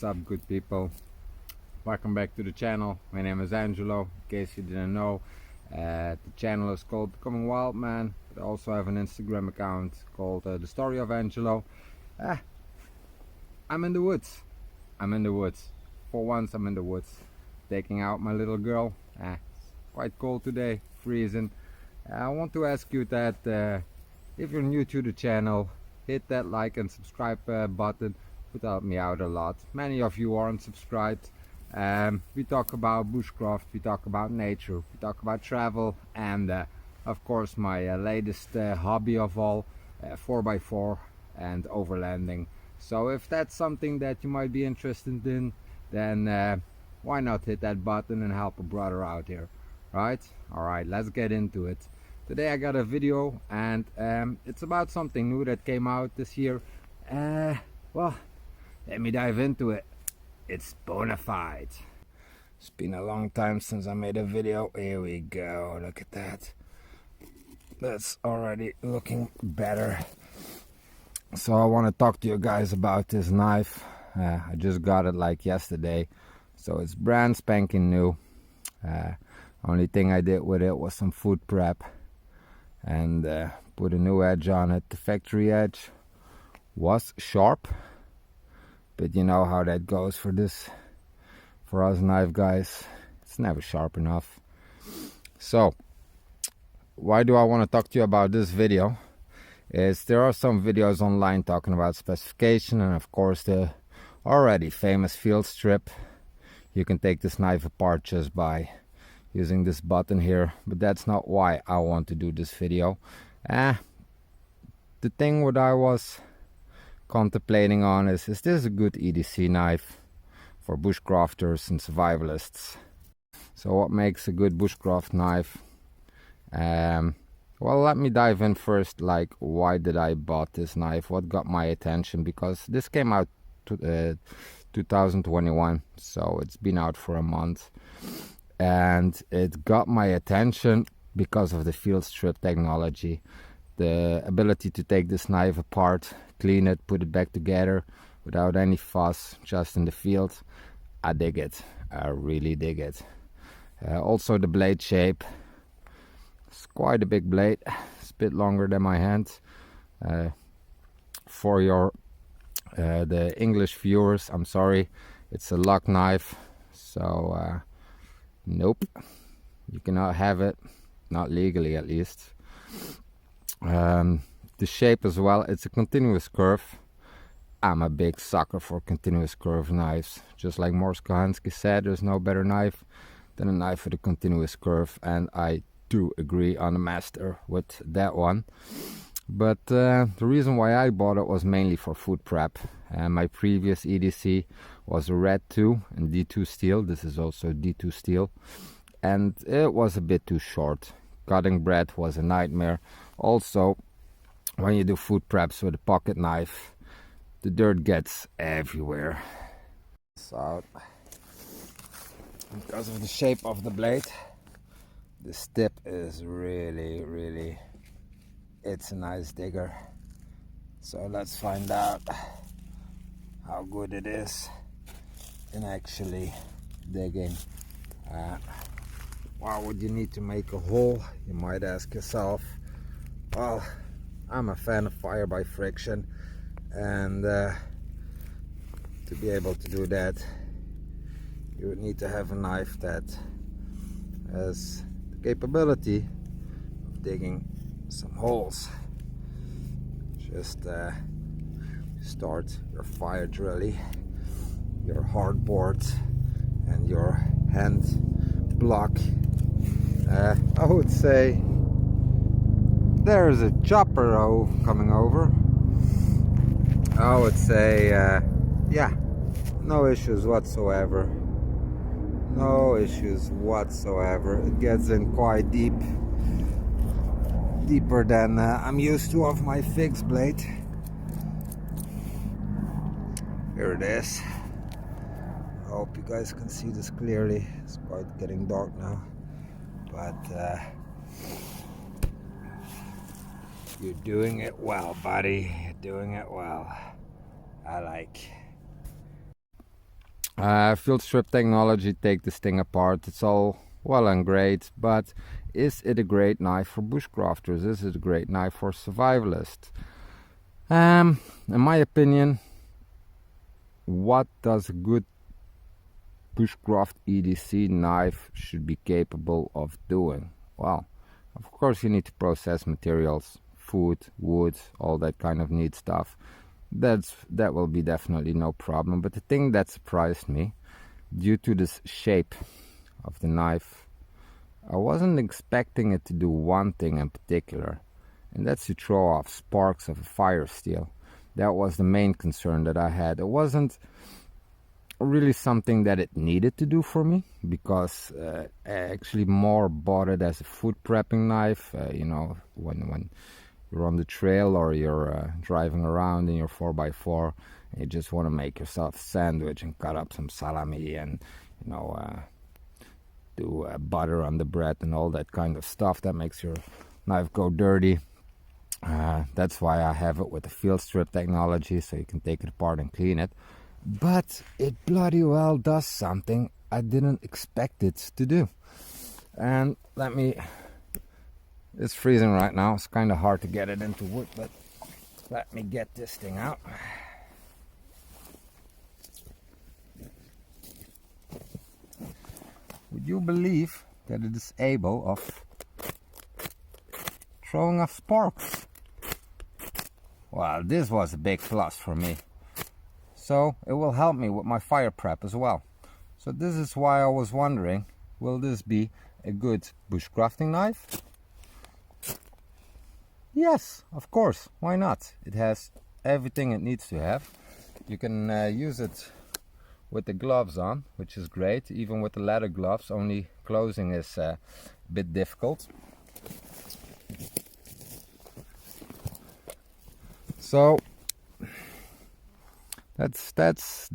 up, good people? Welcome back to the channel. My name is Angelo, in case you didn't know. The channel is called Becoming Wild Man, but I also have an Instagram account called The Story of Angelo. I'm in the woods. For once I'm in the woods, taking out my little girl. It's quite cold today, freezing. I want to ask you that if you're new to the channel, hit that like and subscribe button. Would help me out a lot. Many of you aren't subscribed. We talk about bushcraft, we talk about nature, we talk about travel, and of course my latest hobby of all, 4x4 and overlanding. So if that's something that you might be interested in, then why not hit that button and help a brother out here, right? Alright, let's get into it. Today I got a video, and it's about something new that came out this year. Well, let me dive into it. It's bona fide. It's been a long time since I made a video. Here we go, look at that. That's already looking better. So I want to talk to you guys about this knife. I just got it like yesterday, so it's brand spanking new. Only thing I did with it was some food prep and put a new edge on it. The factory edge was sharp, but you know how that goes for us knife guys. It's never sharp enough. So why do I want to talk to you about this video is there are some videos online talking about specification and of course the already famous field strip. You can take this knife apart just by using this button here, but that's not why I want to do this video. The thing what I was contemplating on is this a good EDC knife for bushcrafters and survivalists? So what makes a good bushcraft knife? Well, let me dive in first, like why did I bought this knife, what got my attention, because this came out 2021, so it's been out for a month, and it got my attention because of the field strip technology. The ability to take this knife apart, clean it, put it back together without any fuss, just in the field. I dig it. I really dig it. Also the blade shape. It's quite a big blade. It's a bit longer than my hand. For your the English viewers, I'm sorry. It's a lock knife. So nope. You cannot have it. Not legally at least. The shape as well, it's a continuous curve. I'm a big sucker for continuous curve knives. Just like Morse Kohansky said, there's no better knife than a knife with a continuous curve, and I do agree on the master with that one. But the reason why I bought it was mainly for food prep. My previous EDC was a red 2 and D2 steel. This is also D2 steel, and it was a bit too short. Cutting bread was a nightmare. Also, when you do food preps with a pocket knife, the dirt gets everywhere. So, because of the shape of the blade, this tip is really, it's a nice digger. So let's find out how good it is in actually digging. Why would you need to make a hole, you might ask yourself? Well, I'm a fan of fire by friction, and to be able to do that, you would need to have a knife that has the capability of digging some holes. Just start your fire drilly, your hardboard, and your hand block. I would say there's a chopper coming over. I would say yeah, no issues whatsoever. No issues whatsoever. It gets in quite deep, deeper than I'm used to of my fixed blade. Here it is. I hope you guys can see this clearly. It's quite getting dark now, but you're doing it well, buddy. You're doing it well. I like. Field strip technology, take this thing apart. It's all well and great, but is it a great knife for bushcrafters? Is it a great knife for survivalists? In my opinion, what does a good bushcraft EDC knife should be capable of doing? Well, of course you need to process materials, food, wood, all that kind of neat stuff. That will be definitely no problem. But the thing that surprised me, due to this shape of the knife, I wasn't expecting it to do one thing in particular, and that's to throw off sparks of a fire steel. That was the main concern that I had. It wasn't really something that it needed to do for me, because I actually more bought it as a food prepping knife. You know, when you're on the trail or you're driving around in your 4x4 and you just want to make yourself a sandwich and cut up some salami and, you know, do butter on the bread and all that kind of stuff that makes your knife go dirty. That's why I have it with the field strip technology, so you can take it apart and clean it. But it bloody well does something I didn't expect it to do. And it's freezing right now. It's kind of hard to get it into wood, but let me get this thing out. Would you believe that it is able of throwing off sparks? Well, this was a big plus for me. So it will help me with my fire prep as well. So this is why I was wondering, will this be a good bushcrafting knife? Yes, of course, why not? It has everything it needs to have. You can use it with the gloves on, which is great. Even with the leather gloves, only closing is a bit difficult. So that's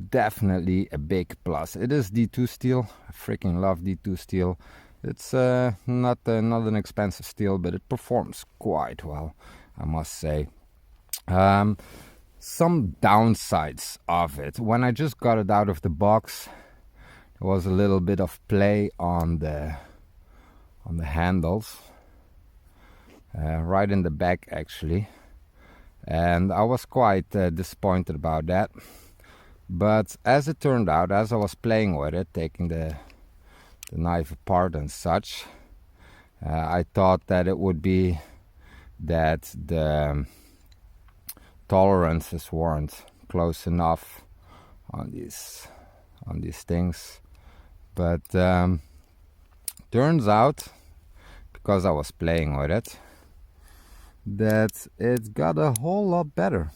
definitely a big plus. It is D2 steel. I freaking love D2 steel. It's not an expensive steel, but it performs quite well, I must say. Some downsides of it. When I just got it out of the box, there was a little bit of play on the handles, right in the back actually, and I was quite disappointed about that. But as it turned out, as I was playing with it, taking the knife apart and such, I thought that it would be that the tolerances weren't close enough on these things, but turns out, because I was playing with it, that it got a whole lot better.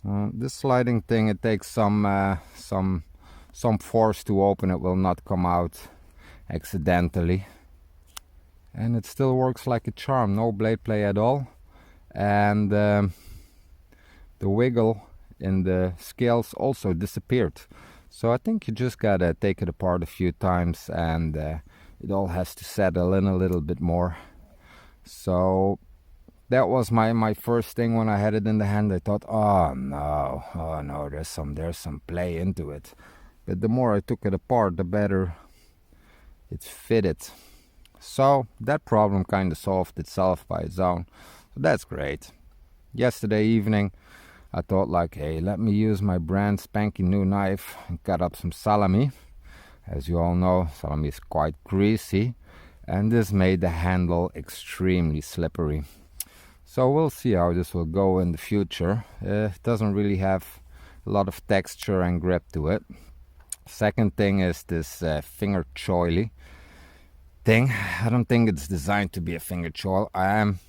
This sliding thing, it takes some force to open. It will not come out accidentally, and it still works like a charm. No blade play at all, and the wiggle in the scales also disappeared. So I think you just gotta take it apart a few times, and it all has to settle in a little bit more. So that was my first thing when I had it in the hand. I thought, oh no, there's some play into it. But the more I took it apart, the better it fitted. So that problem kind of solved itself by its own. So that's great. Yesterday evening, I thought like, hey, let me use my brand spanking new knife and cut up some salami. As you all know, salami is quite greasy, and this made the handle extremely slippery. So we'll see how this will go in the future. It doesn't really have a lot of texture and grip to it. Second thing is this finger choily thing. I don't think it's designed to be a finger choil. I am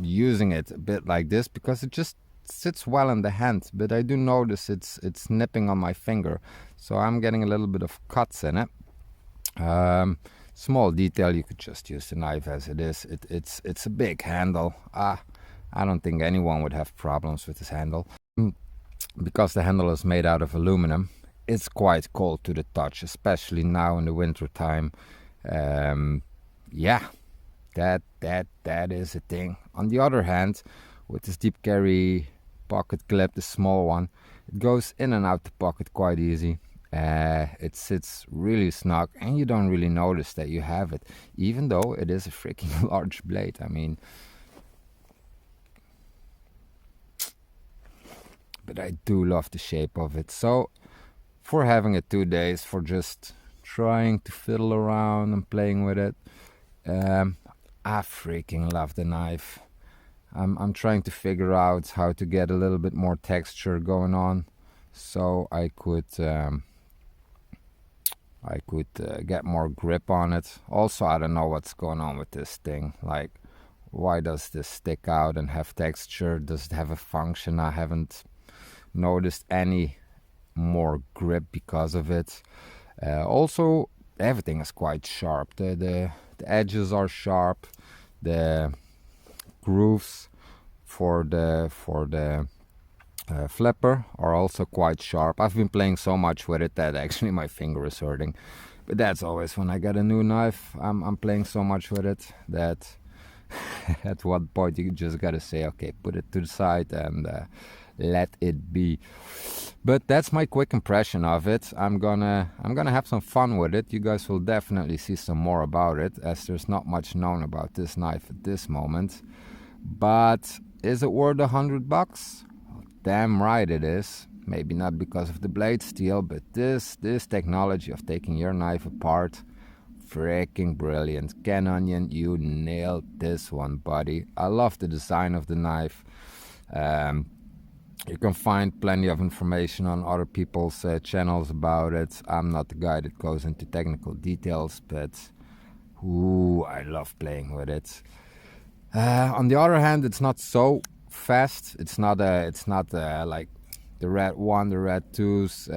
using it a bit like this because it just sits well in the hand, but I do notice it's nipping on my finger, so I'm getting a little bit of cuts in it. Small detail, you could just use the knife as it is. It's a big handle. I don't think anyone would have problems with this handle. Because the handle is made out of aluminum, it's quite cold to the touch, especially now in the winter time. Yeah, that is a thing. On the other hand, with this deep carry pocket clip, the small one. It goes in and out the pocket quite easy. It sits really snug and you don't really notice that you have it, even though it is a freaking large blade. I mean, but I do love the shape of it. So for having it 2 days, for just trying to fiddle around and playing with it, I freaking love the knife. I'm trying to figure out how to get a little bit more texture going on, so I could get more grip on it. Also, I don't know what's going on with this thing. Like, why does this stick out and have texture? Does it have a function? I haven't noticed any more grip because of it. Also, everything is quite sharp. The edges are sharp. The grooves for the flipper are also quite sharp. I've been playing so much with it that actually my finger is hurting. But that's always when I get a new knife. I'm playing so much with it that at one point you just gotta say, okay, put it to the side and let it be. But that's my quick impression of it. I'm gonna have some fun with it. You guys will definitely see some more about it, as there's not much known about this knife at this moment. But is it worth $100? Damn right it is. Maybe not because of the blade steel, but this technology of taking your knife apart, freaking brilliant. Canonian, you nailed this one, buddy. I love the design of the knife. You can find plenty of information on other people's channels about it. I'm not the guy that goes into technical details, but ooh, I love playing with it. On the other hand, it's not so fast. It's not like the Red 1, the Red 2s,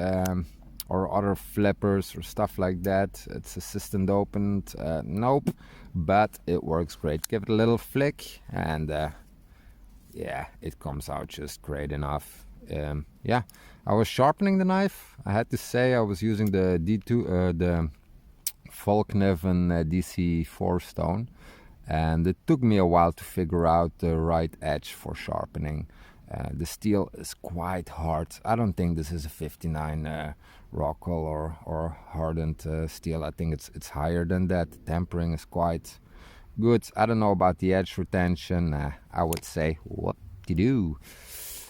or other flippers or stuff like that. It's assistant opened. Nope, but it works great. Give it a little flick and yeah, it comes out just great enough. Yeah, I was sharpening the knife. I had to say I was using the D2, the Volkneven DC4 stone, and it took me a while to figure out the right edge for sharpening. The steel is quite hard. I don't think this is a 59 Rockwell or hardened steel. I think it's higher than that. The tempering is quite good. I don't know about the edge retention. I would say what to do.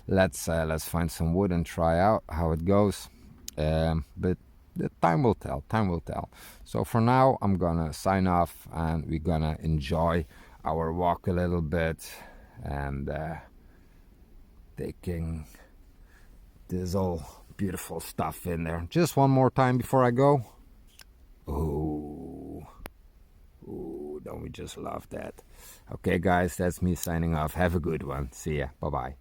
Let's find some wood and try out how it goes. But the time will tell. Time will tell. So for now, I'm gonna sign off, and we're gonna enjoy our walk a little bit and taking this all beautiful stuff in there. Just one more time before I go. Ooh, don't we just love that? Okay, guys, that's me signing off. Have a good one. See ya. Bye-bye.